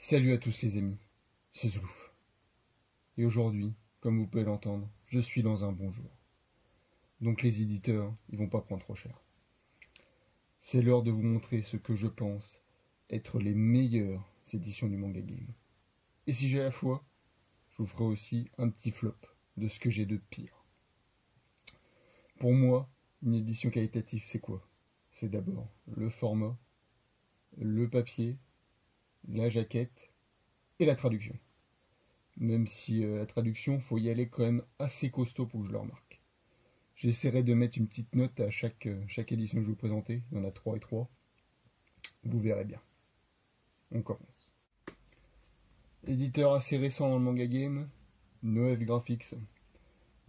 Salut à tous les amis, c'est Zoulouf. Et aujourd'hui, comme vous pouvez l'entendre, je suis dans un bon jour. Donc les éditeurs, ils vont pas prendre trop cher. C'est l'heure de vous montrer ce que je pense être les meilleures éditions du Manga Game. Et si j'ai la foi, je vous ferai aussi un petit flop de ce que j'ai de pire. Pour moi, une édition qualitative, c'est quoi? C'est d'abord le format, le papier, la jaquette et la traduction. Même si la traduction, faut y aller quand même assez costaud pour que je le remarque. J'essaierai de mettre une petite note à chaque édition que je vais vous présenter. Il y en a 3 et 3. Vous verrez bien. On commence. Éditeur assez récent dans le manga game, Noev Graphics.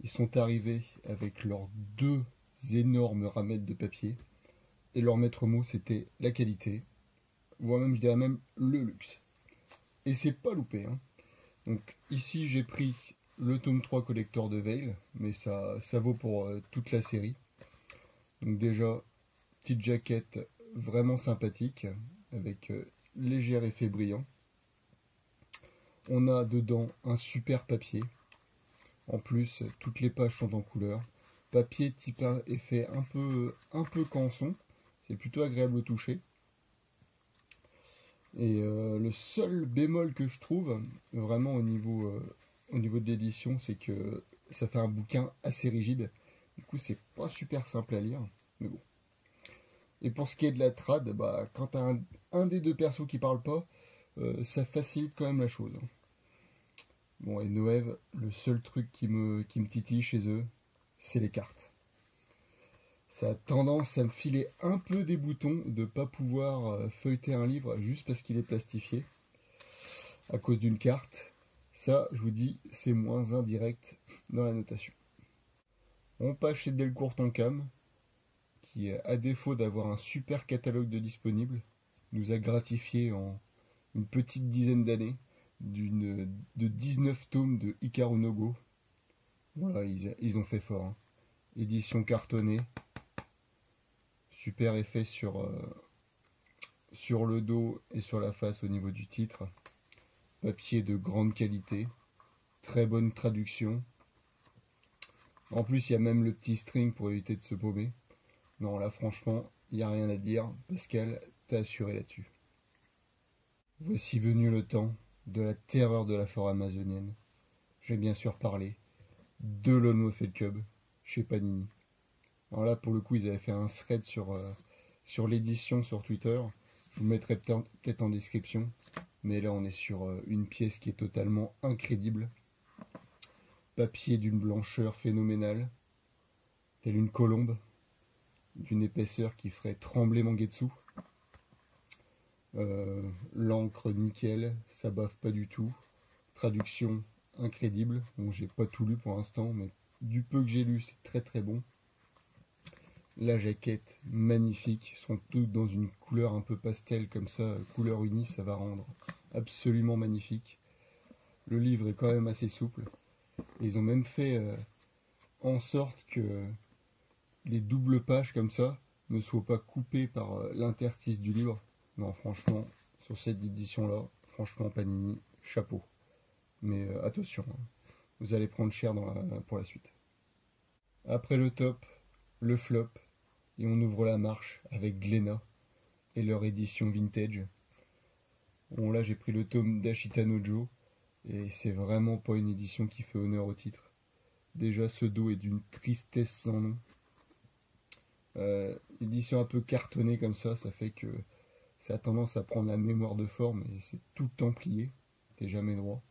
Ils sont arrivés avec leurs 2 énormes ramettes de papier. Et leur maître mot, c'était la qualité. Voire même, je dirais même, le luxe. Et c'est pas loupé, hein. Donc ici j'ai pris le tome 3 collector de Veil, mais ça vaut pour toute la série. Donc déjà, petite jaquette vraiment sympathique, avec léger effet brillant. On a dedans un super papier. En plus, toutes les pages sont en couleur. Papier type effet un peu canson. C'est plutôt agréable au toucher. Et le seul bémol que je trouve, vraiment au niveau de l'édition, c'est que ça fait un bouquin assez rigide. Du coup, c'est pas super simple à lire, mais bon. Et pour ce qui est de la trad, bah, quand t'as un des 2 persos qui parle pas, ça facilite quand même la chose. Bon, et Noev, le seul truc qui me titille chez eux, c'est les cartes. Ça a tendance à me filer un peu des boutons de ne pas pouvoir feuilleter un livre juste parce qu'il est plastifié à cause d'une carte. Ça, je vous dis, c'est moins indirect dans la notation. On passe chez Delcourt Tonkam, qui, à défaut d'avoir un super catalogue de disponibles, nous a gratifié en une petite dizaine d'années de 19 tomes de Hikaru no Go. Voilà, ils ont fait fort, hein. Édition cartonnée. Super effet sur le dos et sur la face au niveau du titre. Papier de grande qualité. Très bonne traduction. En plus, il y a même le petit string pour éviter de se paumer. Non, là, franchement, il n'y a rien à dire. Pascal, t'as assuré là-dessus. Voici venu le temps de la terreur de la forêt amazonienne. J'ai bien sûr parlé de Lone Wolf Cub chez Panini. Alors là, pour le coup, ils avaient fait un thread sur l'édition sur Twitter. Je vous mettrai peut-être en description. Mais là, on est sur une pièce qui est totalement incrédible. Papier d'une blancheur phénoménale. Telle une colombe. D'une épaisseur qui ferait trembler Mangetsu. L'encre nickel. Ça bave pas du tout. Traduction incrédible. Bon, j'ai pas tout lu pour l'instant, mais du peu que j'ai lu, c'est très très bon. La jaquette, magnifique, sont toutes dans une couleur un peu pastel comme ça, couleur unie, ça va rendre absolument magnifique. Le livre est quand même assez souple. Et ils ont même fait en sorte que les doubles pages comme ça ne soient pas coupées par l'interstice du livre. Non, franchement, sur cette édition-là, franchement, Panini, chapeau. Mais attention, hein, vous allez prendre cher pour la suite. Après le top, le flop, et on ouvre la marche avec Glénat et leur édition vintage. Bon, là j'ai pris le tome d'Ashita Nojo et c'est vraiment pas une édition qui fait honneur au titre. Déjà ce dos est d'une tristesse sans nom. Édition un peu cartonnée comme ça fait que ça a tendance à prendre la mémoire de forme et c'est tout le temps plié. T'es jamais droit.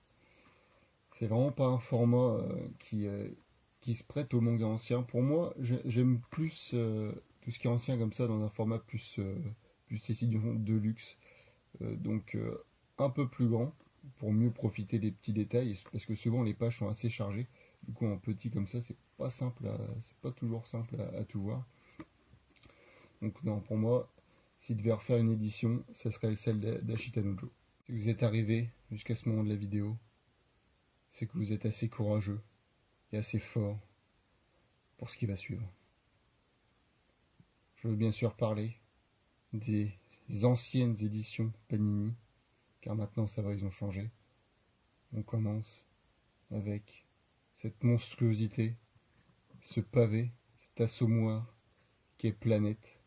C'est vraiment pas un format qui se prête au manga ancien. Pour moi, j'aime plus tout ce qui est ancien comme ça dans un format plus édition de luxe. Donc un peu plus grand pour mieux profiter des petits détails parce que souvent les pages sont assez chargées. Du coup en petit comme ça c'est pas toujours simple à tout voir. Donc non, pour moi, s'il devait refaire une édition, ça serait celle d'Ashita Nojo. Si vous êtes arrivé jusqu'à ce moment de la vidéo, c'est que vous êtes assez courageux et assez fort pour ce qui va suivre. Je veux bien sûr parler des anciennes éditions Panini car maintenant ça va, ils ont changé. On commence avec cette monstruosité, ce pavé, cet assommoir qu'est Planète.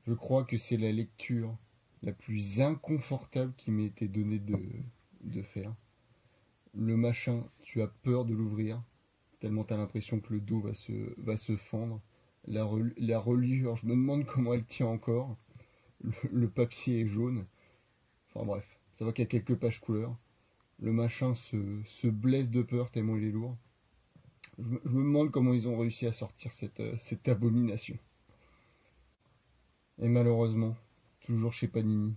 Je crois que c'est la lecture la plus inconfortable qui m'ait été donnée de faire. Le machin, tu as peur de l'ouvrir, tellement tu as l'impression que le dos va se fendre. La reliure, je me demande comment elle tient encore. Le papier est jaune. Enfin bref, ça va qu'il y a quelques pages couleurs. Le machin se blesse de peur tellement il est lourd. Je me demande comment ils ont réussi à sortir cette abomination. Et malheureusement, toujours chez Panini,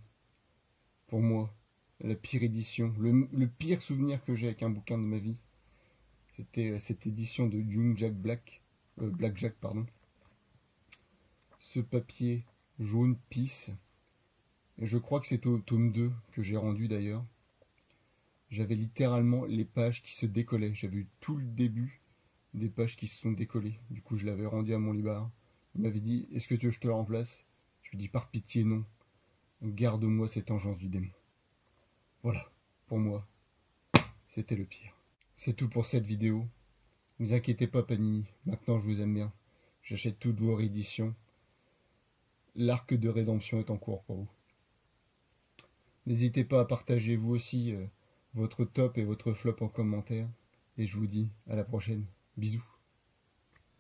pour moi, la pire édition, le pire souvenir que j'ai avec un bouquin de ma vie, c'était cette édition de Young Jack Black Jack, pardon. Ce papier jaune pisse, et je crois que c'est au tome 2 que j'ai rendu d'ailleurs. J'avais littéralement les pages qui se décollaient. J'avais eu tout le début des pages qui se sont décollées. Du coup, je l'avais rendu à mon libraire. Il m'avait dit, est-ce que tu veux que je te le remplace? Je lui ai dit, par pitié, non. Garde-moi cette engeance du démon. Voilà, pour moi, c'était le pire. C'est tout pour cette vidéo. Ne vous inquiétez pas, Panini. Maintenant, je vous aime bien. J'achète toutes vos rééditions. L'arc de rédemption est en cours pour vous. N'hésitez pas à partager vous aussi votre top et votre flop en commentaire. Et je vous dis à la prochaine. Bisous.